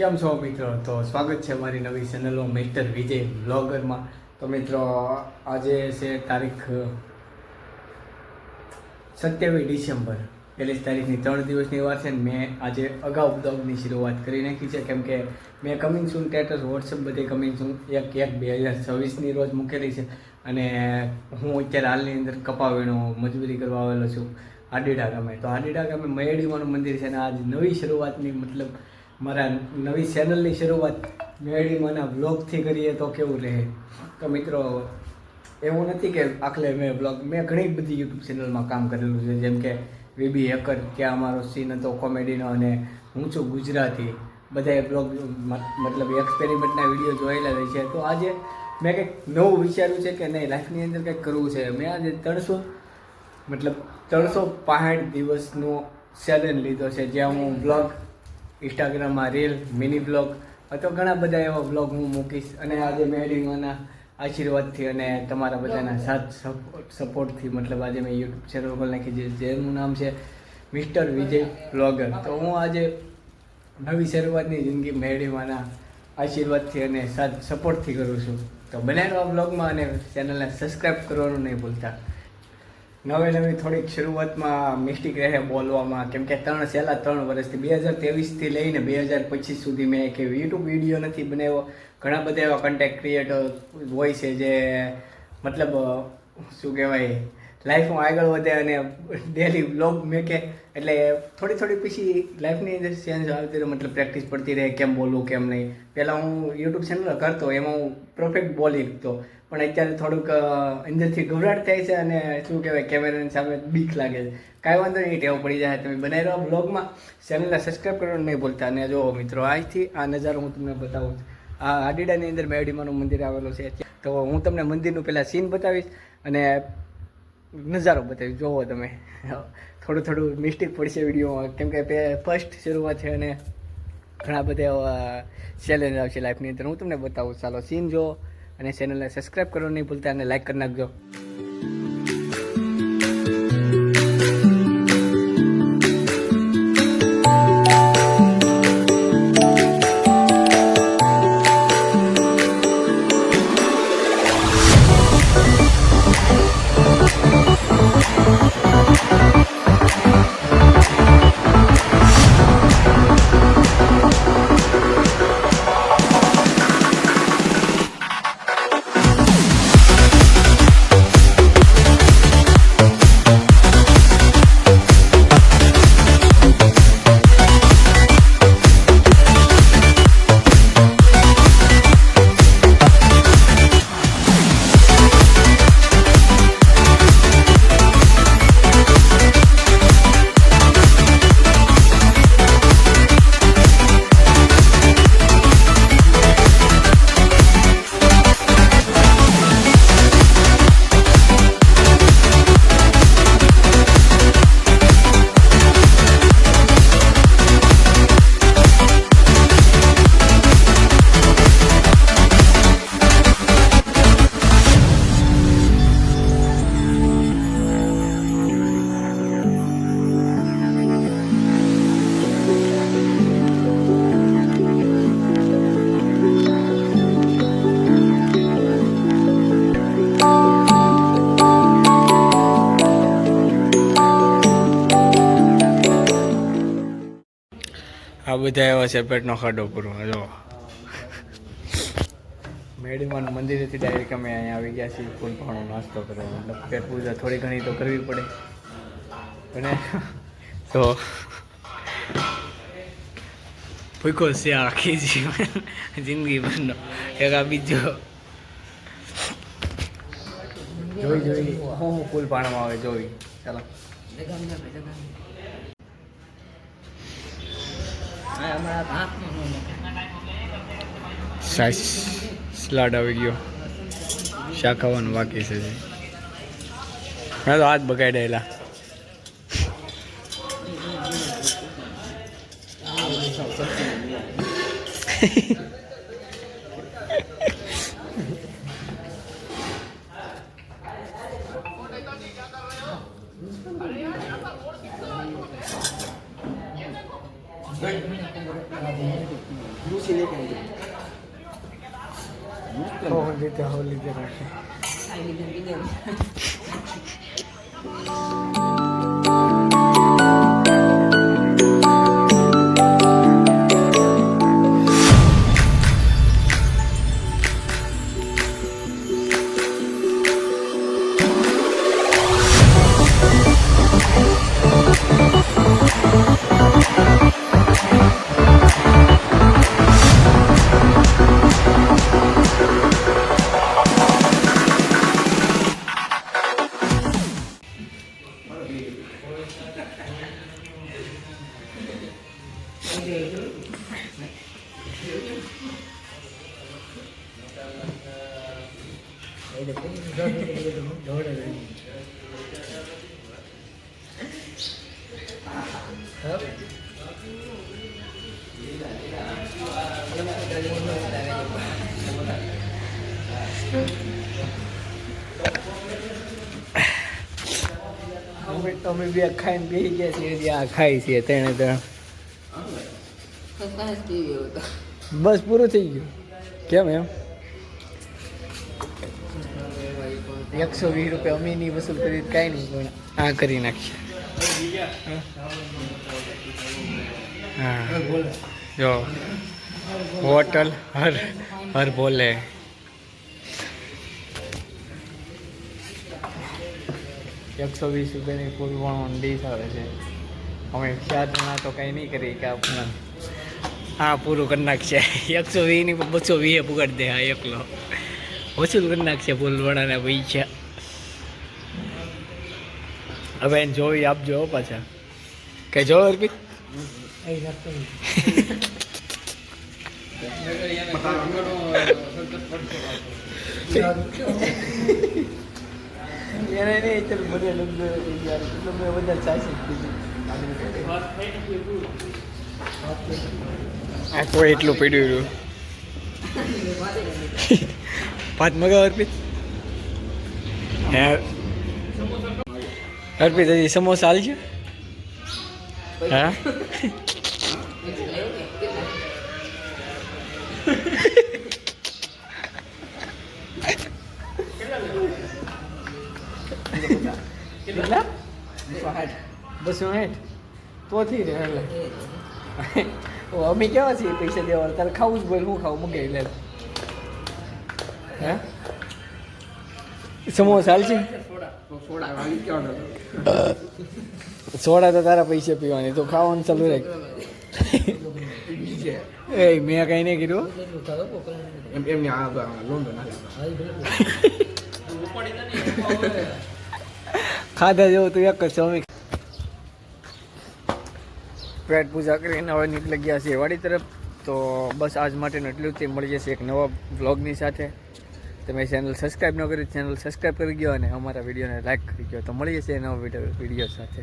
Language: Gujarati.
કેમ છો મિત્રો? તો સ્વાગત છે મારી નવી ચેનલો મિસ્ટર વિજય વ્લોગરમાં. તો મિત્રો આજે છે તારીખ 27 ડિસેમ્બર, પહેલી તારીખની 3 દિવસની વાર છે ને મેં આજે અગાઉ બ્લોગની શરૂઆત કરી નાખી છે, કેમ કે મેં કમિંગ સૂન સ્ટેટસ વોટ્સઅપ બધે કમિંગ સૂન 1/1/2026ની રોજ મૂકેલી છે. અને હું અત્યારે હાલની અંદર કપાવીનો મજૂરી કરવા આવેલો છું આડીડા ગામે. તો આડીડા ગામે મહેડીમાનું મંદિર છે અને આજ નવી શરૂઆતની મતલબ મારા નવી ચેનલની શરૂઆત મેડીમાંના વ્લોગથી કરીએ તો કેવું રહે. તો મિત્રો એવું નથી કે આખલે મેં ઘણી બધી યુટ્યુબ ચેનલમાં કામ કરેલું છે, જેમ કે વીબી હેકર, ત્યાં અમારો સીન હતો કોમેડીનો, અને હું છું ગુજરાતી, બધાએ બ્લોગ મતલબ એક્સપેરિમેન્ટના વિડીયો જોયેલા રહે છે. તો આજે મેં કંઈક નવું વિચાર્યું છે કે નહીં, લાઈફની અંદર કંઈક કરવું છે. મેં આજે 365 દિવસનો ચેલેન્જ લીધો છે, જ્યાં હું બ્લોગ, ઇન્સ્ટાગ્રામમાં રીલ, મિની બ્લોગ અથવા ઘણા બધા એવા બ્લોગ હું મૂકીશ. અને આજે મેડીમાંના આશીર્વાદથી અને તમારા બધાના સાથ સપોર્ટથી મતલબ આજે મેં યુટ્યુબ ચેનલ ખોલી નાખી છે, જેનું નામ છે મિસ્ટર વિજય વ્લોગર. તો હું આજે નવી શરૂઆતની જિંદગી મેડીમાંના આશીર્વાદથી અને સાથ સપોર્ટથી કરું છું. તો બનાવેલા બ્લોગમાં અને ચેનલને સબસ્ક્રાઈબ કરવાનું નહીં ભૂલતા. નવી થોડીક શરૂઆતમાં મિસ્ટેક રહે બોલવામાં, કેમ કે છેલ્લા 3 વર્ષથી 2023થી લઈને 2025 સુધી મેં એક યુટ્યુબ વિડીયો નથી બનાવ્યો. ઘણા બધા એવા કન્ટેન્ટ ક્રિએટર હોય છે જે મતલબ શું કહેવાય, લાઈફમાં આગળ વધે અને ડેલી બ્લોગ મેકે, એટલે થોડી પછી લાઈફની અંદર ચેન્જ આવતી રહે, મતલબ પ્રેક્ટિસ પડતી રહે કેમ બોલવું કેમ નહીં. પહેલાં હું યુટ્યુબ ચેનલ કરતો એમાં હું પરફેક્ટ બોલી શકતો, પણ અત્યારે થોડુંક અંદરથી ગભરાટ થાય છે અને શું કહેવાય કેમેરાની સામે બીક લાગે છે. કાંઈ વાંધો નહીં, ટેવ પડી જાય. તમે બનાવી રહ્યો બ્લોગમાં ચેનલને સબસ્ક્રાઈબ કરવાનું નહીં ભૂલતા. અને જો મિત્રો, આજથી આ નજારો હું તમને બતાવું છું. આ આડીડાની અંદર મેડીમાનું મંદિર આવેલું છે, તો હું તમને મંદિરનું પહેલાં સીન બતાવીશ અને નજારો બતાવીશ. જોવો તમે, થોડું મિસ્ટેક પડશે વિડીયોમાં, કેમ કે ફર્સ્ટ શરૂઆત છે અને ઘણા બધા એવા ચેલેન્જ આવશે લાઈફની અંદર. હું તમને બતાવું, ચાલો સીન જો અને ચેનલને સબસ્ક્રાઈબ કરવાનું નહીં ભૂલતા અને લાઈક કરી નાખજો. આ બધા એવા છે પેટનો ખાડો પૂરો. જો મેડીમાનું મંદિરેથી ડાયરેક્ટ અમે અહીંયા આવી ગયા છીએ ફૂલ ભાણો નાસ્તો કરવા, મતલબ પેટ પૂજા થોડી ઘણી તો કરવી પડે. અને તો ભૂખો છે આખી જિંદગી ભરનો એક આ બીજો જોઈ હું ફૂલ ભાણમાં આવે જોઈ. ચાલો સ્લાડ આવી ગયો, શાક ખાવાનું બાકી છે. મેં તો હાથ બગાડેલા. લીધે રાખે અમે બે ખાઈને બેસી ગયા છીએ આ ખાઈ છીએ તેણે ત્રણ બસ પૂરું થઈ ગયું કેમ એમ 120 રૂપિયા અમે નહીં વસૂલ કરી કાંઈ નહીં પણ આ કરી નાખીએ હા જો હોટલ હર બોલે 120 રૂપિયાની પૂરવાનું ડીશ આવે છે અમે 4 જણા તો કંઈ નહીં કરીએ કે આપણે હા પૂરું કરી નાખશે 120 ની 220 પુગાડી દે હા એકલો વસૂલ કરી નાખશે ફૂલવાળાને પૈસા હવે એને જોઈ આપજો પાછા કઈ જો અર્પિત એને નહીં ચાલ મને લગ્ન એટલે મેં વધારે ચાસી આ કોઈ એટલું પીડ્યું રહ્યું પાંચ મગા અર્પિત હે અર્પિત હજી સમોસા હાલ છે હા કેટલા 260 તો થી રે એટલે અમે કેવા છીએ પૈસા દેવા તારે ખાવું જ બોલ હું ખાવું મગાવી લે હે સમોસા હાલ છે સોડા તો તારા પૈસા પીવાની તો ખાવાનું ચાલુ રાખ એ મેં કઈ નહીં કીધું ખાધા જેવું તું એક જ સ્વામી પેટ પૂજા કરીને હવે નીકળી ગયા છીએ વાડી તરફ તો બસ આજ માટેનું એટલું જ મળી જશે એક નવા બ્લોગની સાથે તમે ચેનલ સબસ્ક્રાઈબ ન કરી ચેનલ સબસ્ક્રાઈબ કરી ગયો અને અમારા વિડીયોને લાઈક કરી ગયો તો મળી જશે નવા વિડીયો સાથે